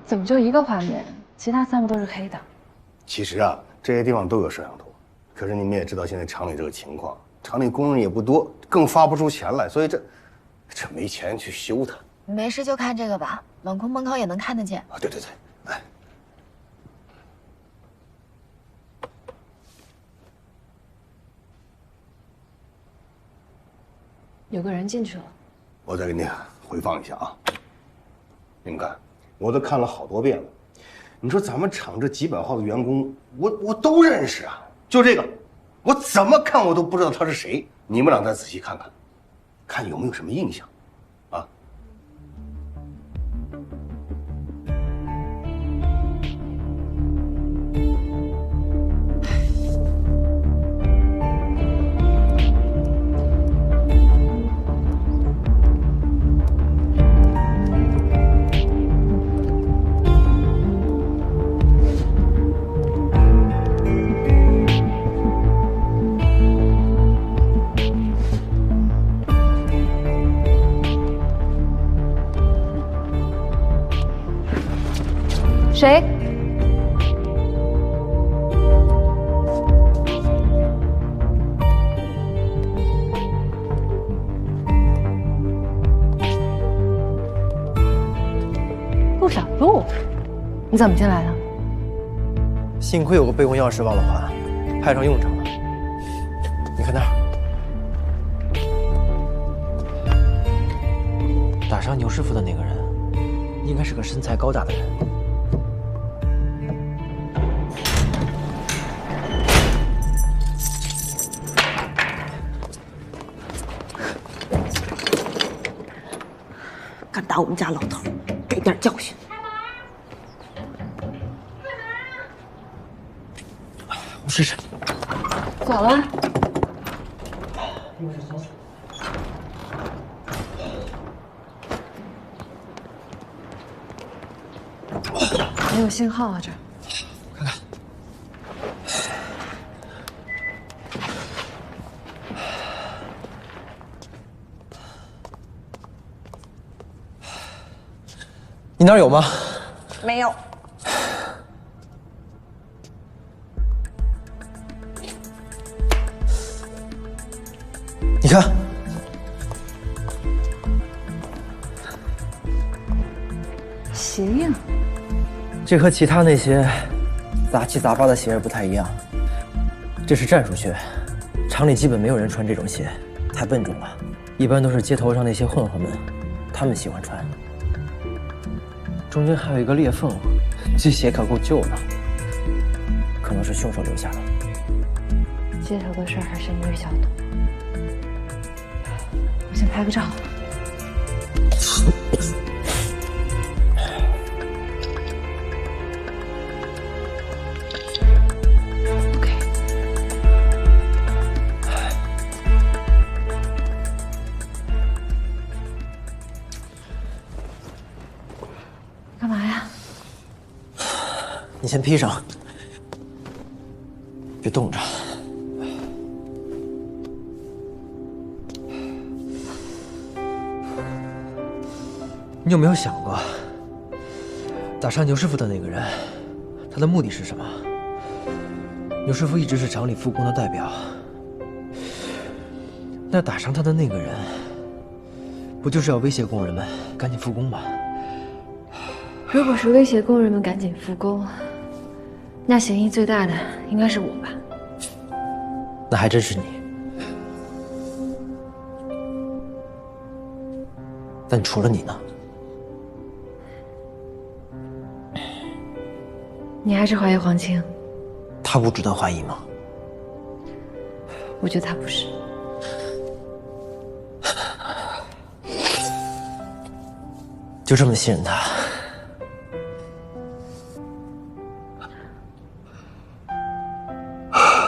怎么就一个画面，其他3个都是黑的？其实啊，这些地方都有摄像头，可是你们也知道现在厂里这个情况，厂里工人也不多，更发不出钱来，所以这没钱去修它。没事就看这个吧，冷库门口也能看得见。啊，对对对，哎，有个人进去了。我再给你回放一下啊。你们看，我都看了好多遍了。你说咱们厂这几百号的员工，我都认识啊。就这个，我怎么看我都不知道他是谁。你们俩再仔细看看，看有没有什么印象，啊？谁？陆小璐，你怎么进来的？幸亏有个备用钥匙忘了还，派上用场了。你看那儿，打伤牛师傅的那个人，应该是个身材高大的人。敢打我们家老头，给点教训！我试试。走了。没有信号啊，这儿。看看。你那儿有吗？没有。你看，鞋印。这和其他那些杂七杂八的鞋不太一样。这是战术靴，厂里基本没有人穿这种鞋，太笨重了。一般都是街头上那些混混们，他们喜欢穿。中间还有一个裂缝，这鞋可够旧的，可能是凶手留下的。街头的事儿还是一日小赌。我先拍个照。OK。干嘛呀？你先披上，别冻着。你有没有想过，打伤牛师傅的那个人，他的目的是什么？牛师傅一直是厂里复工的代表，那打伤他的那个人，不就是要威胁工人们赶紧复工吗？如果是威胁工人们赶紧复工，那嫌疑最大的应该是我吧？那还真是你。但除了你呢？你还是怀疑黄青？他不值得怀疑吗？我觉得他不是。就这么信任他？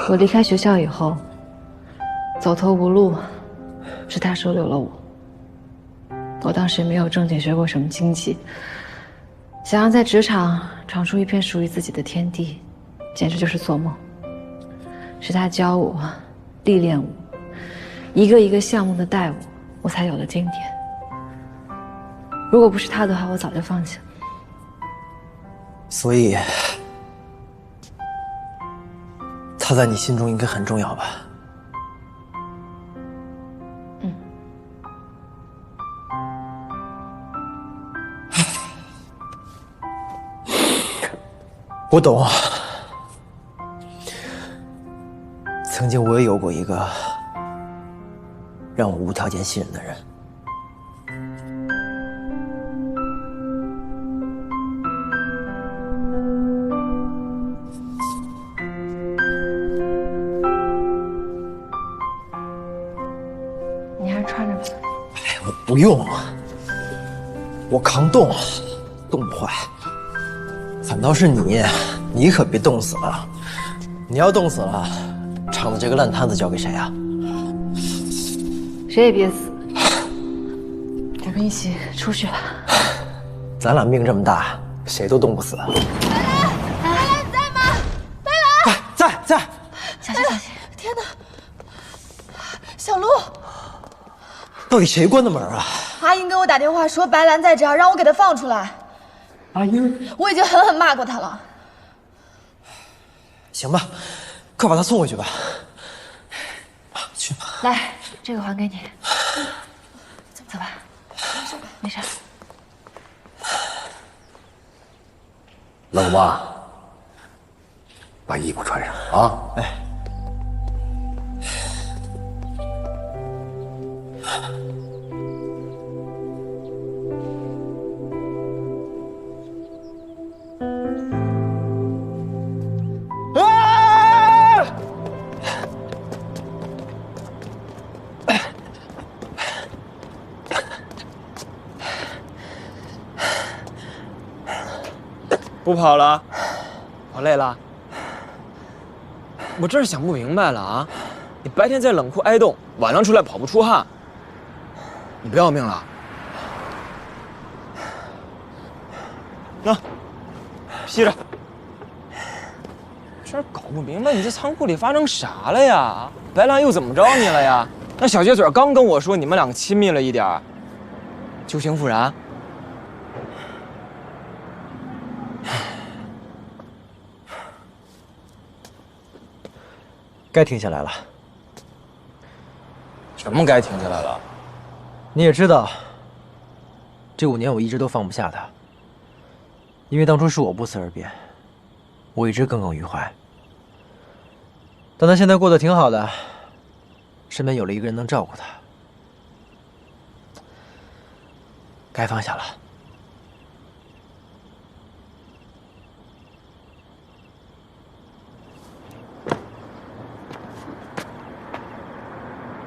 我离开学校以后，走投无路，是他收留了我。我当时也没有正经学过什么经济，想要在职场闯出一片属于自己的天地，简直就是做梦。是他教我，历练我，一个一个项目的带我才有了今天。如果不是他的话，我早就放弃了。所以，他在你心中应该很重要吧？嗯。我懂。曾经我也有过一个让我无条件信任的人。你还是穿着吧。哎，我不用，我扛冻，冻不坏。反倒是你，你可别冻死了。你要冻死了，厂子这个烂摊子交给谁啊？谁也别死。我们一起出去吧。咱俩命这么大，谁都冻不死。白兰在吗？白兰，在。小心小心！天哪！小陆，到底谁关的门啊？阿英给我打电话说白兰在这儿，让我给她放出来。阿英，我已经狠狠骂过她了。行吧，快把他送回去吧。去吧。来，这个还给你。走吧，没事。冷吗？把衣服穿上啊！哎。不跑了，跑累了。我真是想不明白了啊！你白天在冷库挨冻，晚上出来跑不出汗，你不要命了？那，披着。真是搞不明白你在仓库里发生啥了呀？白兰又怎么着你了呀？那小鞋嘴刚跟我说你们两个亲密了一点儿，旧情复燃。该停下来了。什么该停下来了？你也知道，这5年我一直都放不下他，因为当初是我不辞而别，我一直耿耿于怀。但他现在过得挺好的，身边有了一个人能照顾他，该放下了。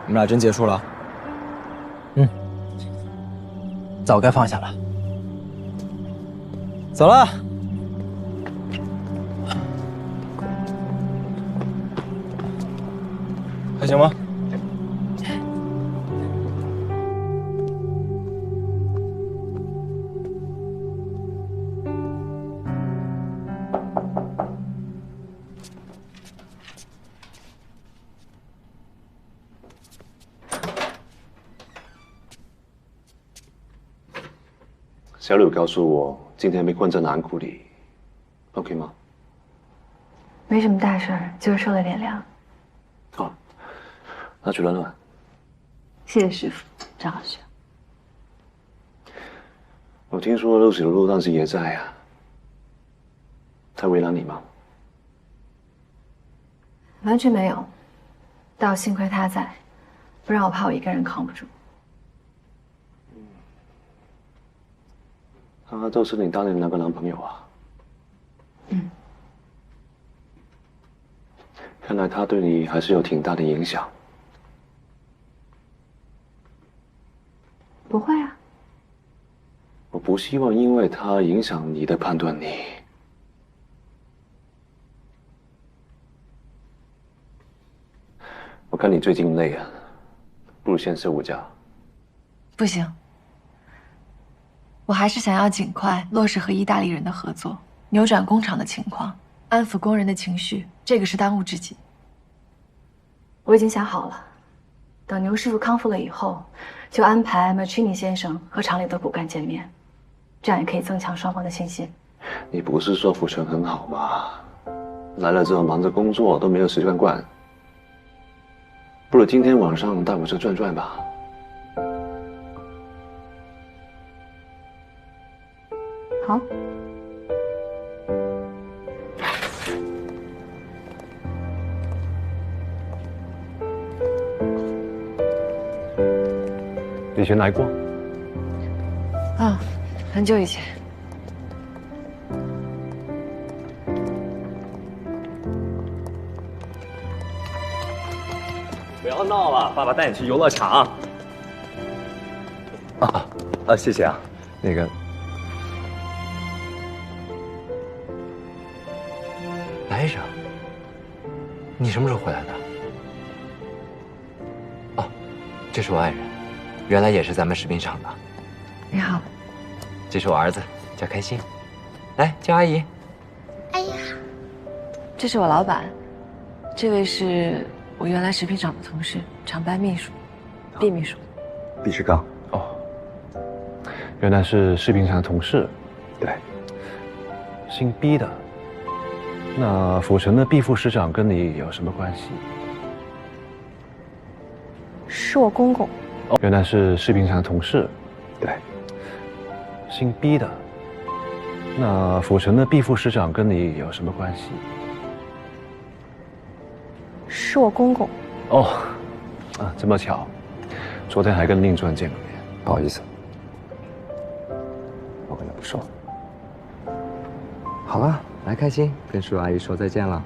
你们俩真结束了？早该放下了。走了。还行吗？小柳告诉我，今天被困在南库里 ，OK 吗？没什么大事儿，就是受了点凉。哦，那去暖暖。谢谢师傅，张浩轩。我听说陆小璐当时也在啊，他为难你吗？完全没有，倒幸亏他在，不然我怕我一个人扛不住。他就是你当年那个男朋友啊？嗯。看来他对你还是有挺大的影响。不会啊。我不希望因为他影响你的判断力。我看你最近累啊，不如先休个假。不行，我还是想要尽快落实和意大利人的合作，扭转工厂的情况，安抚工人的情绪，这个是当务之急。我已经想好了，等牛师傅康复了以后，就安排 Macchini 先生和厂里的骨干见面，这样也可以增强双方的信心。你不是说福成很好吗？来了之后忙着工作，都没有时间管。不如今天晚上带我去转转吧。好。以前来过？啊，很久以前。不要闹了，爸爸带你去游乐场。谢谢啊。那个，来着，你什么时候回来的？哦，这是我爱人，原来也是咱们食品厂的。你好，这是我儿子，叫开心。来，叫阿姨。哎呀，这是我老板，这位是我原来食品厂的同事，厂办秘书，毕秘书。毕志刚。哦，原来是食品厂的同事。对。姓毕的。那府城的毕副市长跟你有什么关系？是我公公。哦，原来是食品厂的同事。对。姓毕的。那府城的毕副市长跟你有什么关系？是我公公。哦，这么巧，昨天还跟令主任见过面。不好意思，我跟他不熟。好了，来开心，跟叔叔阿姨说再见了。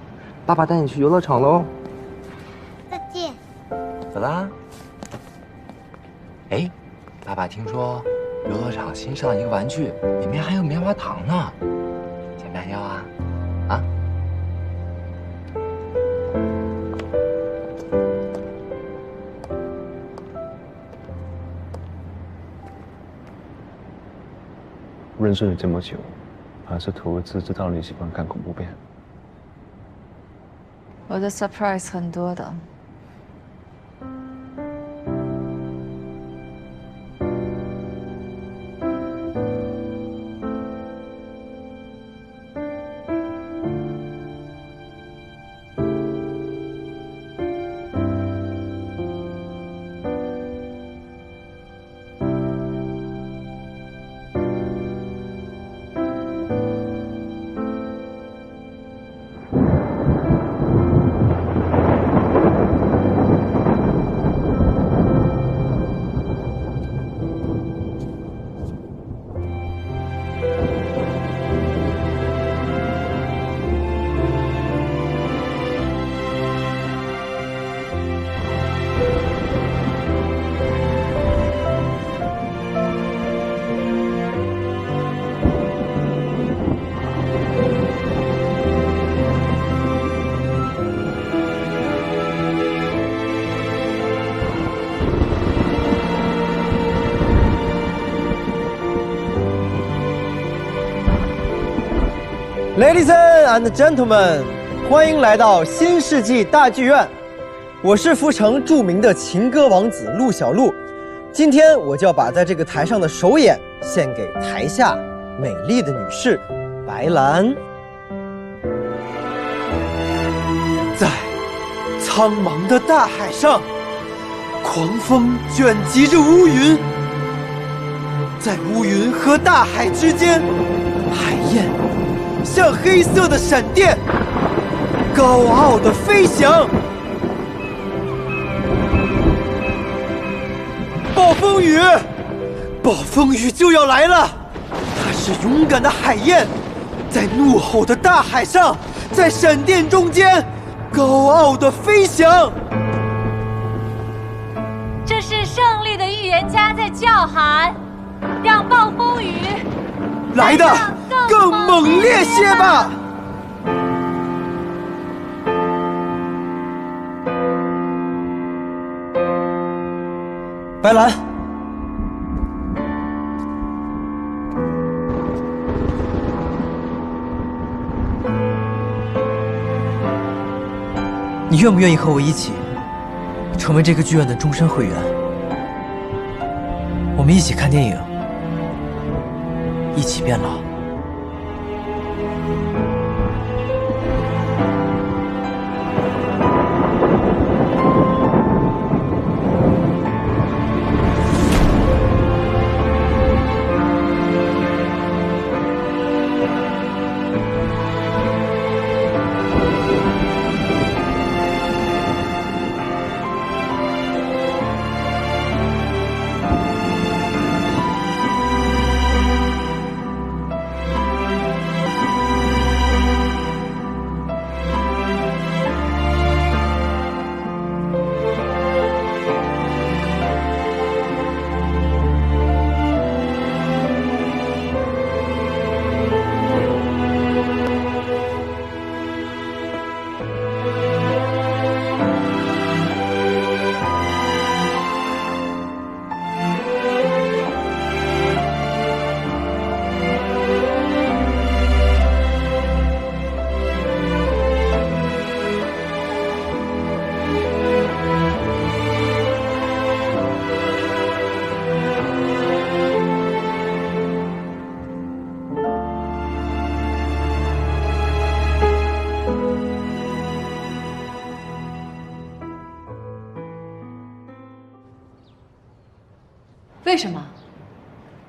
爸爸带你去游乐场喽。再见。走啦。哎，爸爸听说游乐场新上一个玩具，里面还有棉花糖呢，要不要啊？啊？认识你这么久，还是头一次知道你喜欢看恐怖片。我的 surprise 很多的。Ladies and gentlemen， 欢迎来到新世纪大剧院。我是福城著名的情歌王子陆小璐，今天我就要把在这个台上的首演献给台下美丽的女士白兰。在苍茫的大海上，狂风卷集着乌云，在乌云和大海之间，海燕像黑色的闪电，高傲地飞翔。暴风雨，暴风雨就要来了！它是勇敢的海燕，在怒吼的大海上，在闪电中间，高傲地飞翔。这是胜利的预言家在叫喊，让暴风雨来得更猛烈些吧！白兰，你愿不愿意和我一起成为这个剧院的终身会员？我们一起看电影，一起变老。为什么？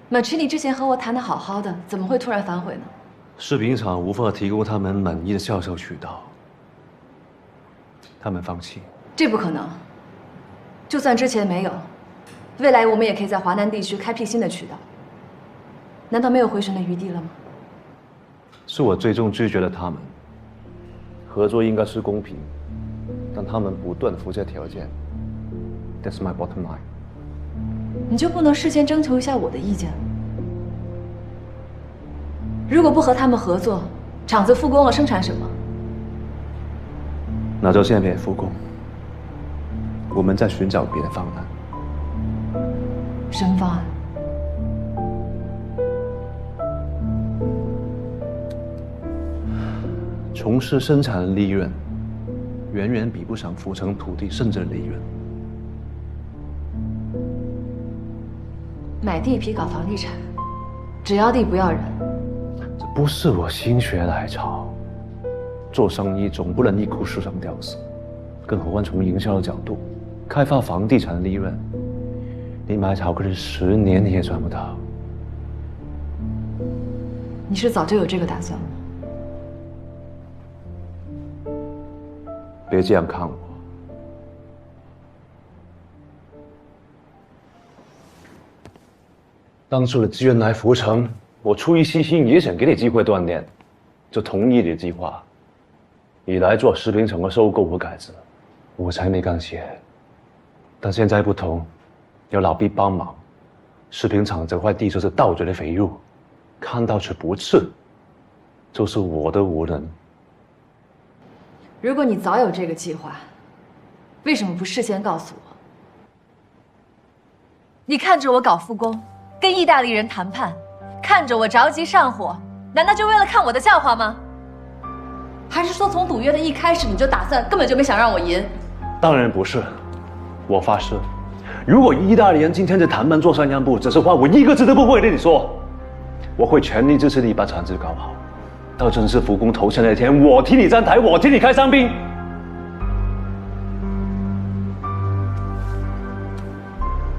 马奇尼之前和我谈得好好的，怎么会突然反悔呢？视频厂无法提供他们满意的销售渠道，他们放弃。这不可能。就算之前没有，未来我们也可以在华南地区开辟新的渠道。难道没有回旋的余地了吗？是我最终拒绝了他们。合作应该是公平，但他们不断附加条件。That's my bottom line。你就不能事先征求一下我的意见？如果不和他们合作，厂子复工了，生产什么？那就先别复工，我们再寻找别的方案。什么方案？从事生产的利润，远远比不上府城土地甚至利润。买地皮搞房地产，只要地不要人。这不是我心血来潮。做生意总不能一棵树上吊死，更何况从营销的角度，开发房地产的利润，你买巧克力10年你也赚不到。你是早就有这个打算吗？别这样看我。当初的资源来福城，我出于私心也想给你机会锻炼，就同意你的计划。你来做食品厂的收购和改制，我才没干些。但现在不同，有老毕帮忙，食品厂这块地就是倒追的肥肉，看到却不吃，就是我的无能。如果你早有这个计划，为什么不事先告诉我？你看着我搞复工，跟意大利人谈判，看着我着急上火，难道就为了看我的笑话吗？还是说从赌约的一开始你就打算根本就没想让我赢？当然不是，我发誓，如果意大利人今天在谈判桌上让步，只是话我一个字都不会跟你说，我会全力支持你把产值搞好。到正式复工投产那天，我替你站台，我替你开伤兵。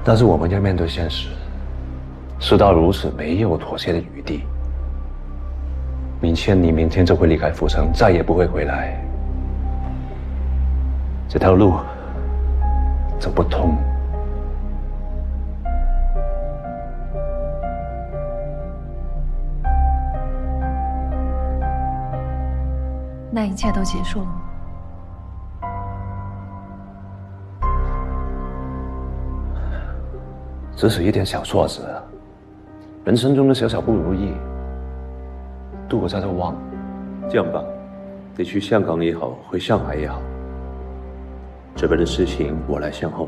但是我们要面对现实，事到如此，没有妥协的余地。明谦，你明天就会离开府城，再也不会回来。这条路走不通。那一切都结束了吗？只是一点小挫折，人生中的小小不如意，度过再就忘了。这样吧，你去香港也好，回上海也好，这边的事情我来善后。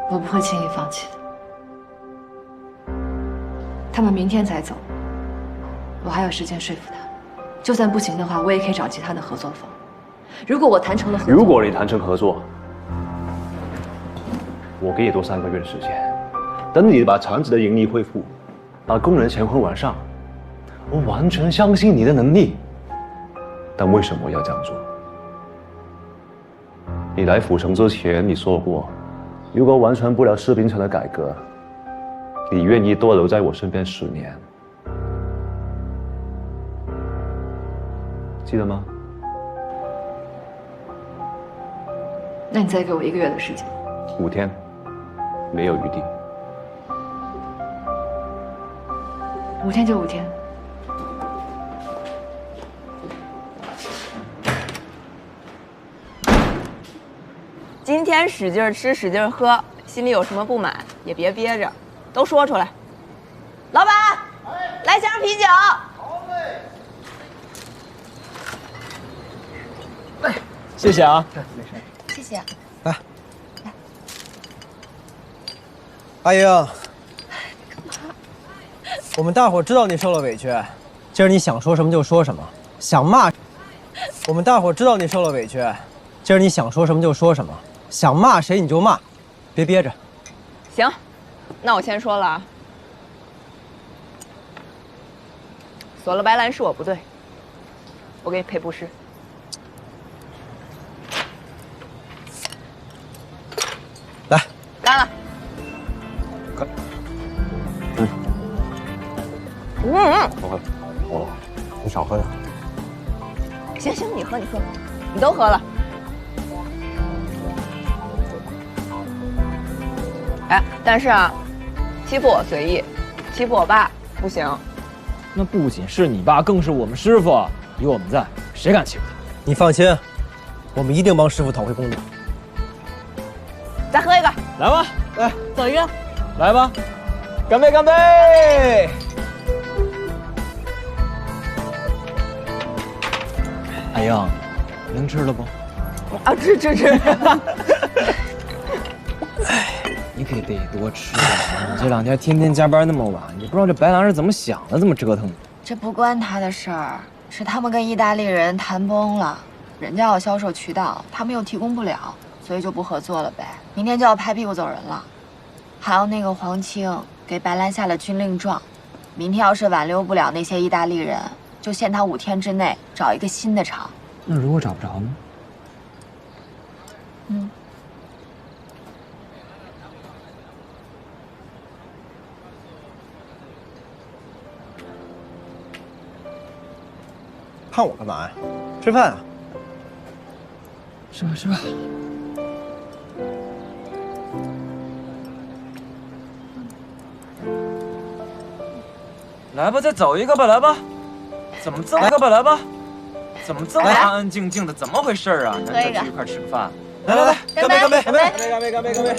我不会轻易放弃的。他们明天才走，我还有时间说服他。就算不行的话，我也可以找其他的合作方。如果我谈成了合作，如果你谈成合作，我给你多3个月的时间，等你把厂子的盈利恢复，把工人钱还完上，我完全相信你的能力。但为什么要这样做？你来府城之前，你说过，如果完成不了士兵城的改革，你愿意多留在我身边10年，记得吗？那你再给我1个月的时间。5天，没有余地。 5天就5天。今天使劲吃，使劲喝，心里有什么不满也别憋着，都说出来。老板，来箱啤酒。好嘞。哎，谢谢啊。没事。谢谢。来，来。阿英。 我们大伙知道你受了委屈，今儿你想说什么就说什么，想骂。我们大伙知道你受了委屈，今儿你想说什么就说什么，想骂谁你就骂，别憋着。行，那我先说了啊。锁了白兰是我不对，我给你赔不是。来，干了。 你少喝点。行行，你喝，你都喝了。哎，但是啊，欺负我随意，欺负我爸不行。那不仅是你爸，更是我们师傅。有我们在，谁敢欺负他？你放心，我们一定帮师傅讨回公道。再喝一个，来吧，来，走一个，来吧，干杯，干杯！ 阿英，能吃了不？啊，吃。哎，你可得多吃点。你这2天天天加班那么晚，你不知道这白狼是怎么想的，这么折腾你。这不关他的事儿，是他们跟意大利人谈崩了，人家要销售渠道，他们又提供不了，所以就不合作了呗。明天就要拍屁股走人了。还有那个黄青给白兰下了军令状，明天要是挽留不了那些意大利人。 就限他5天之内找一个新的厂。那如果找不着呢？看我干嘛呀？吃饭啊！是吧是吧？来吧，再走一个吧，来吧。 怎么这么个吧？来吧，怎么这么安安静静的？怎么回事啊？咱再去一块吃个饭。来，干杯！干杯！干杯！干杯！干杯！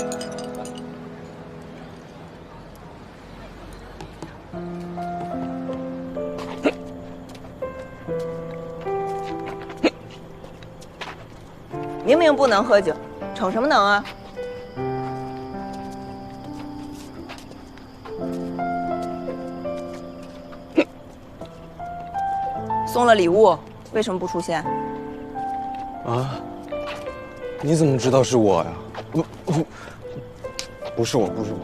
明明不能喝酒，逞什么能啊？ 送了礼物，为什么不出现？啊？你怎么知道是我呀？不是我，不是我。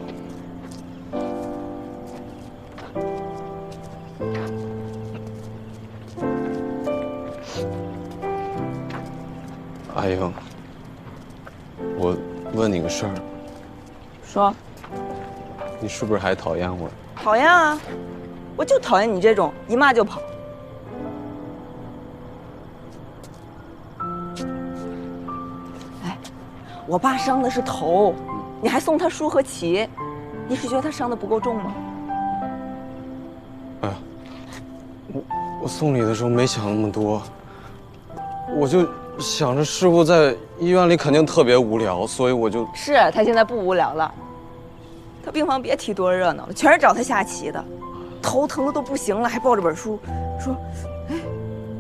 阿英，我问你个事儿，说，你是不是还讨厌我？讨厌啊！我就讨厌你这种一骂就跑。哎，我爸伤的是头，你还送他书和棋，你是觉得他伤的不够重吗？哎呀，我送礼的时候没想那么多，我就想着师傅在医院里肯定特别无聊，所以我就……是他现在不无聊了，他病房别提多热闹了，全是找他下棋的，头疼的都不行了，还抱着本书，说：“哎，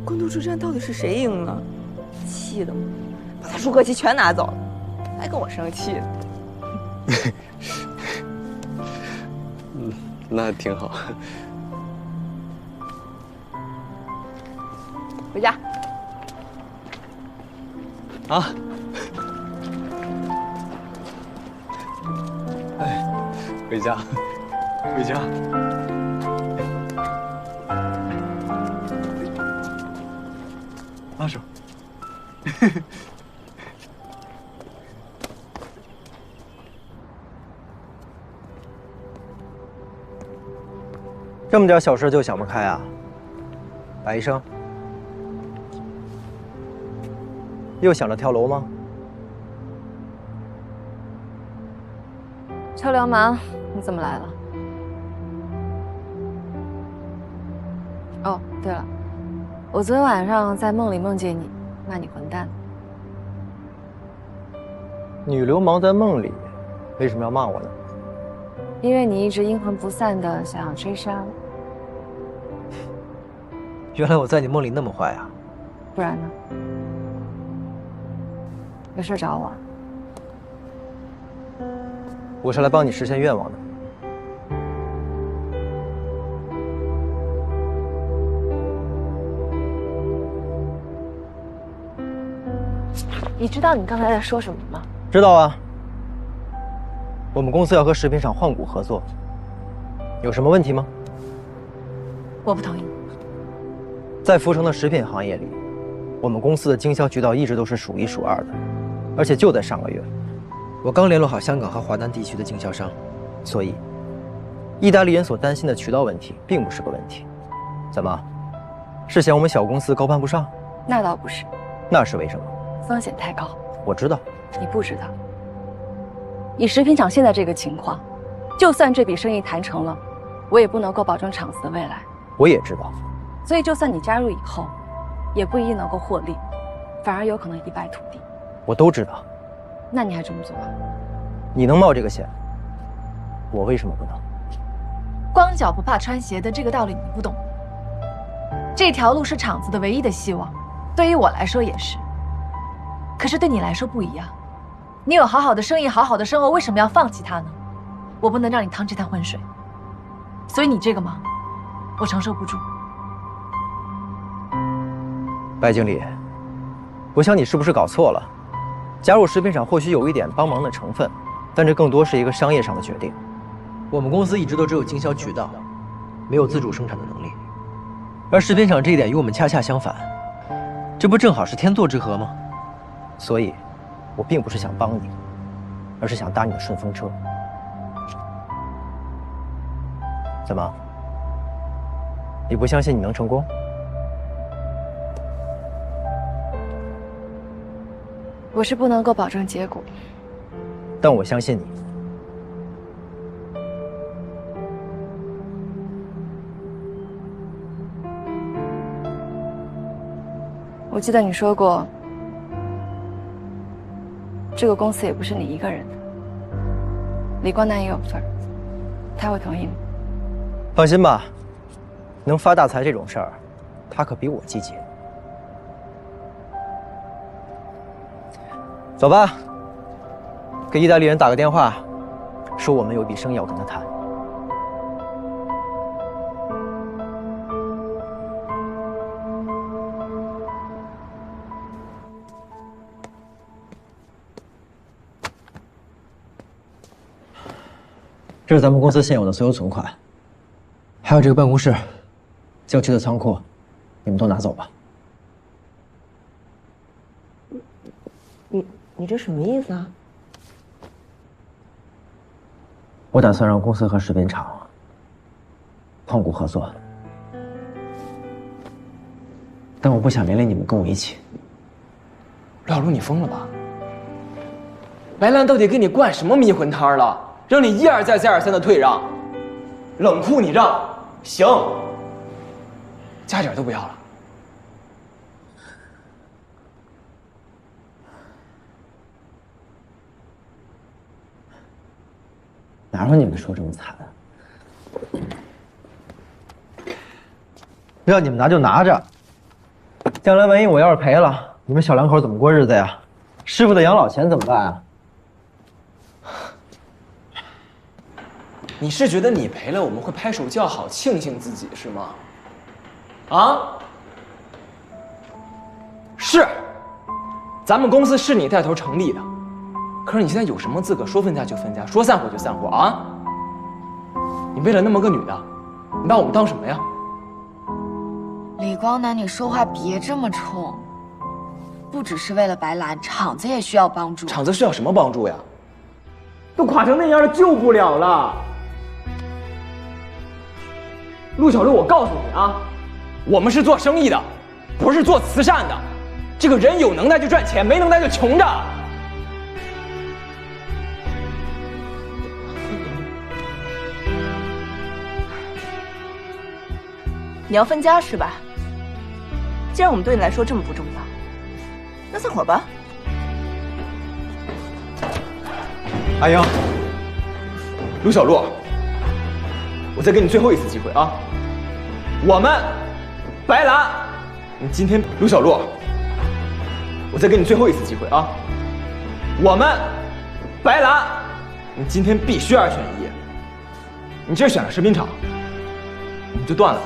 官渡之战到底是谁赢了？”气的我，把他书和棋全拿走了，还跟我生气。那挺好。回家。啊！哎，回家，回家。拉手。这么点小事就想不开啊，白医生？又想着跳楼吗？臭流氓，你怎么来了？哦，对了，我昨天晚上在梦里梦见你，骂你混蛋。女流氓在梦里，为什么要骂我呢？因为你一直阴魂不散的想要追杀我。原来我在你梦里那么坏啊！不然呢？有事找我？我是来帮你实现愿望的。你知道你刚才在说什么吗？知道啊。我们公司要和食品厂换股合作，有什么问题吗？我不同意。在福城的食品行业里，我们公司的经销渠道一直都是数一数二的，而且就在上个月，我刚联络好香港和华南地区的经销商，所以，意大利人所担心的渠道问题并不是个问题。怎么，是嫌我们小公司高攀不上？那倒不是。那是为什么？风险太高。我知道。你不知道。以食品厂现在这个情况，就算这笔生意谈成了，我也不能够保证厂子的未来。我也知道。所以，就算你加入以后，也不一定能够获利，反而有可能一败涂地。我都知道。那你还这么做？你能冒这个险，我为什么不能？光脚不怕穿鞋的这个道理你不懂。这条路是厂子的唯一的希望，对于我来说也是。可是对你来说不一样，你有好好的生意，好好的生活，为什么要放弃它呢？我不能让你趟这滩浑水，所以你这个忙，我承受不住。白经理，我想你是不是搞错了？加入食品厂或许有一点帮忙的成分，但这更多是一个商业上的决定。我们公司一直都只有经销渠道，没有自主生产的能力，而食品厂这一点与我们恰恰相反，这不正好是天作之合吗？所以，我并不是想帮你，而是想搭你的顺风车。怎么？你不相信你能成功？我是不能够保证结果，但我相信你。我记得你说过，这个公司也不是你一个人的，李光南也有份儿，他会同意吗？放心吧，能发大财这种事儿，他可比我积极。走吧，给意大利人打个电话，说我们有一笔生意要跟他谈。这是咱们公司现有的所有存款，还有这个办公室、郊区的仓库，你们都拿走吧。你这什么意思啊？我打算让公司和食品厂控股合作，但我不想连累你们跟我一起。陆小璐，你疯了吧？白兰到底给你灌什么迷魂汤了？让你一而再再而三的退让，冷酷你让，行，家底儿都不要了。哪有你们说这么惨？让你们拿就拿着，将来万一我要是赔了，你们小两口怎么过日子呀？师傅的养老钱怎么办啊？你是觉得你赔了我们会拍手叫好庆幸自己是吗？啊？是，咱们公司是你带头成立的，可是你现在有什么资格说分家就分家，说散伙就散伙啊？你为了那么个女的，你把我们当什么呀？李光南，你说话别这么冲，不只是为了白兰，厂子也需要帮助。厂子需要什么帮助呀？都垮成那样了，救不了了。陆小璐，我告诉你啊，我们是做生意的，不是做慈善的。这个人有能耐就赚钱，没能耐就穷着。你要分家是吧？既然我们对你来说这么不重要，那散伙吧。阿英，陆小璐，我再给你最后一次机会啊！我们白兰，你今天陆小璐，我再给你最后一次机会啊！我们白兰，你今天必须2选1。你这选了食品厂，我们就断了。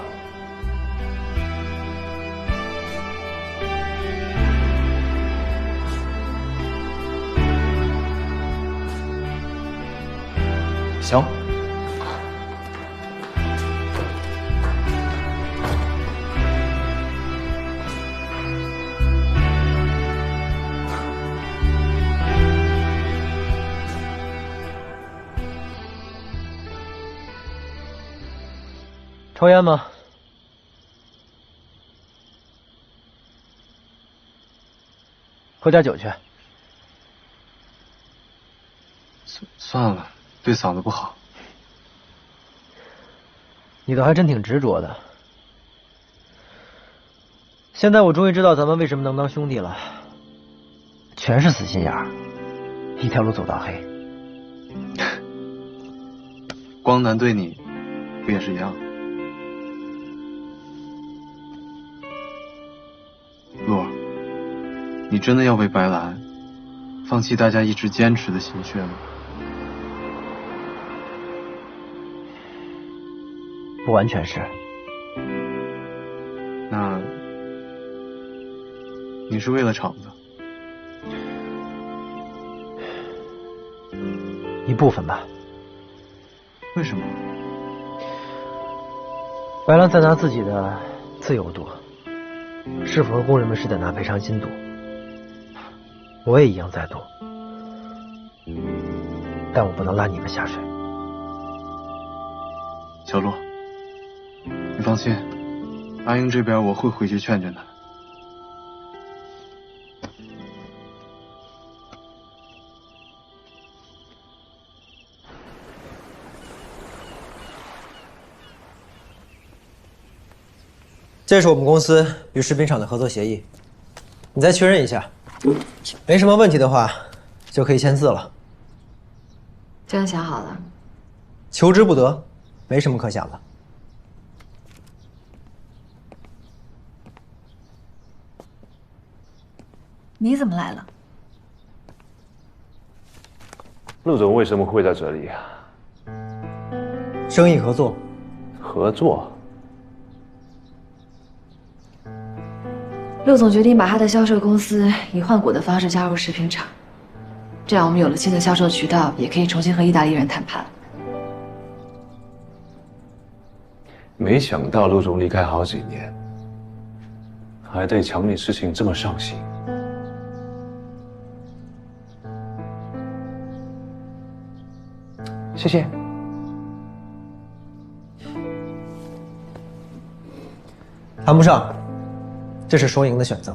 行。抽烟吗？喝点酒去。算了，对嗓子不好。你倒还真挺执着的。现在我终于知道咱们为什么能当兄弟了，全是死心眼儿，一条路走到黑。光南对你不也是一样？洛儿，你真的要为白兰放弃大家一直坚持的心血吗？不完全是。那你是为了厂子？一部分吧。为什么？白兰在拿自己的自由赌，是否和工人们是在拿赔偿金赌？我也一样在赌，但我不能拉你们下水。小洛，你放心，阿英这边我会回去劝劝他。这是我们公司与食品厂的合作协议，你再确认一下，没什么问题的话，就可以签字了。真想好了？求之不得，没什么可想的。你怎么来了？陆总为什么会在这里啊？生意合作。合作？陆总决定把他的销售公司以换股的方式加入食品厂，这样我们有了新的销售渠道，也可以重新和意大利人谈判。没想到陆总离开好几年，还对厂里事情这么上心。谢谢。谈不上，这是双赢的选择。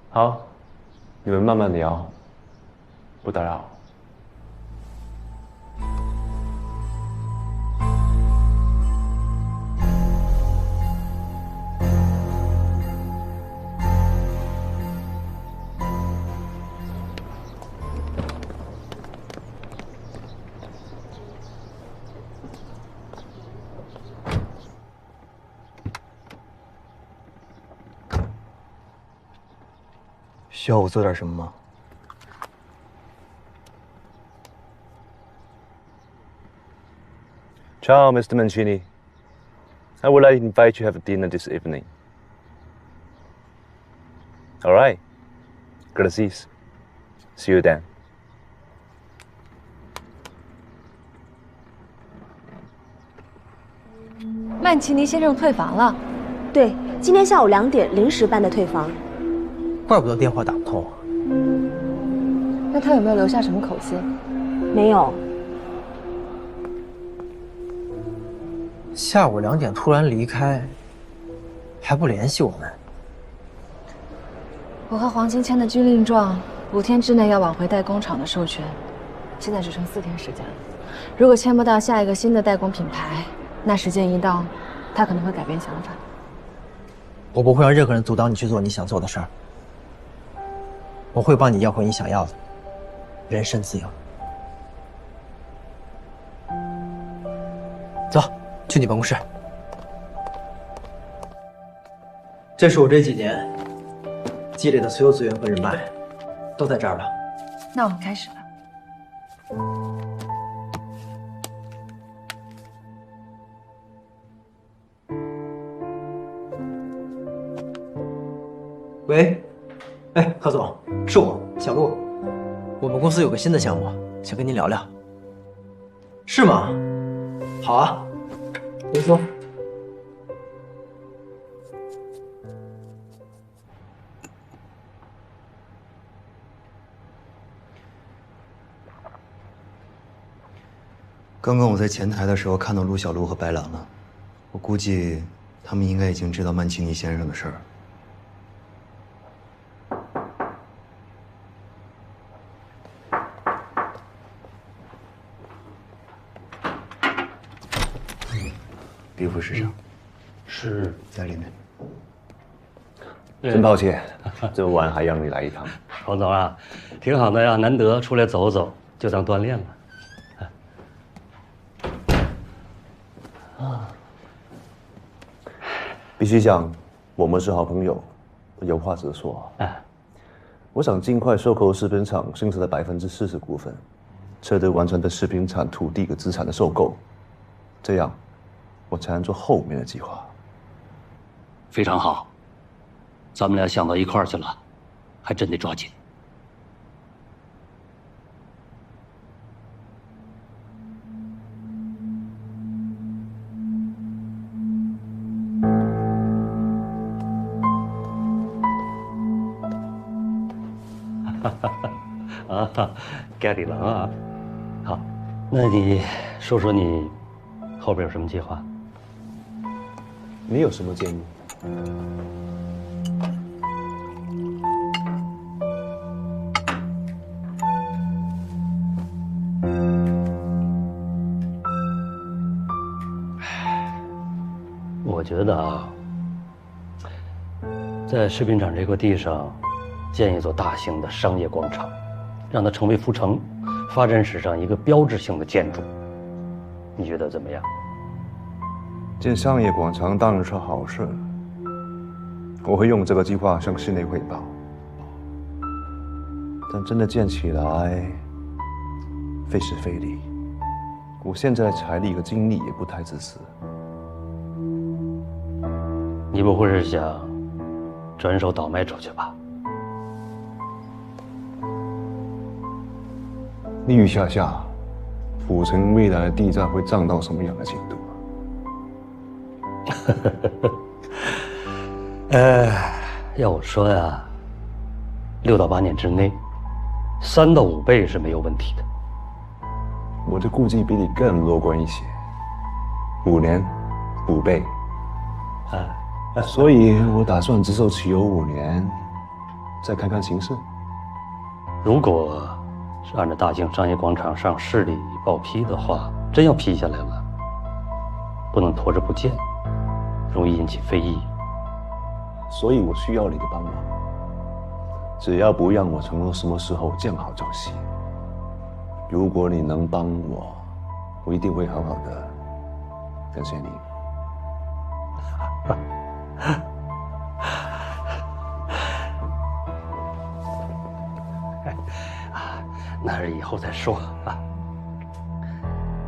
好，你们慢慢聊，不打扰。需要我做点什么吗？ Ciao, Mr. Mancini. I would like to invite you to have dinner this evening. All right. Gracias. See you then. 曼奇尼先生退房了。对，今天下午2点临时办的退房。怪不得电话打不通啊。那他有没有留下什么口信？没有。下午2点突然离开，还不联系我们。我和黄金签的军令状，5天之内要往回代工厂的授权，现在只剩4天时间了。如果签不到下一个新的代工品牌，那时间一到，他可能会改变想法。我不会让任何人阻挡你去做你想做的事儿。我会帮你要回你想要的，人身自由。走，去你办公室。这是我这几年积累的所有资源和人脉，都在这儿了。那我们开始吧。喂，哎，何总，是我，小陆。我们公司有个新的项目，想跟您聊聊。是吗？好啊，您说。刚刚我在前台的时候看到陆小璐和白兰了，我估计他们应该已经知道曼奇尼先生的事儿。李副市长，是在里面。真抱歉，这么晚还让你来一趟。黄总啊，挺好的呀，难得出来走走，就当锻炼了。必须讲，我们是好朋友，有话直说。我想尽快收购食品厂剩下的40%股份，彻底完成对食品厂土地和资产的收购，这样我才能做后面的计划。非常好，咱们俩想到一块儿去了，还真得抓紧。啊，该你了啊！好，那你说说你后边有什么计划？你有什么建议？我觉得啊，在食品厂这块地上建一座大型的商业广场，让它成为阜城发展史上一个标志性的建筑。你觉得怎么样？建商业广场当然是好事，我会用这个计划向市内汇报。但真的建起来，费时费力，我现在的财力和精力也不太支持。你不会是想转手倒卖出去吧？你预下下，阜城未来的地价会涨到什么样的程度？要我说呀，6到8年之内，3到5倍是没有问题的。我的估计比你更乐观一些，5年，5倍。所以我打算只手持有5年，再看看形势。如果是按照大兴商业广场上市里报批的话，真要批下来了，不能拖着不见，容易引起非议。所以我需要你的帮忙，只要不让我承诺什么时候见好就行。如果你能帮我，我一定会好好的感谢你。那是以后再说啊。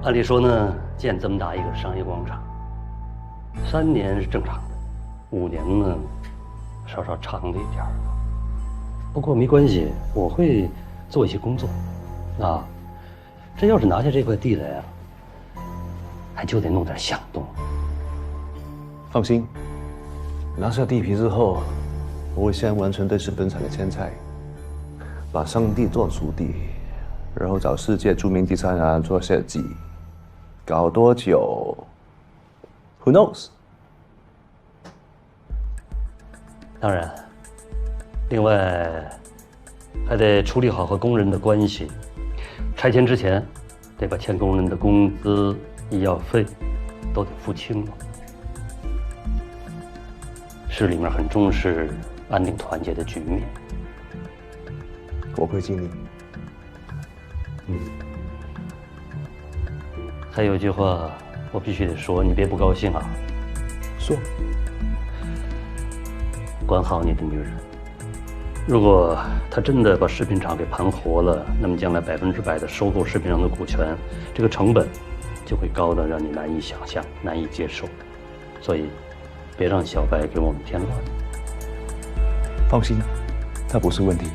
按理说呢，建这么大一个商业广场，3年是正常的，5年呢，稍稍长了一点儿。不过没关系，我会做一些工作。啊，真要是拿下这块地来啊，还就得弄点响动。放心，拿下地皮之后，我会先完成对食品厂的迁拆，把商地做熟地，然后找世界著名地产人做设计，搞多久 ？Who knows？ 当然，另外还得处理好和工人的关系。拆迁之前，得把欠工人的工资、医药费都得付清了。市里面很重视安定团结的局面。我会尽力。还有一句话，我必须得说，你别不高兴啊。说。管好你的女人。如果她真的把食品厂给盘活了，那么将来100%的收购食品厂的股权，这个成本就会高得让你难以想象、难以接受。所以，别让小白给我们添乱。放心，他不是问题。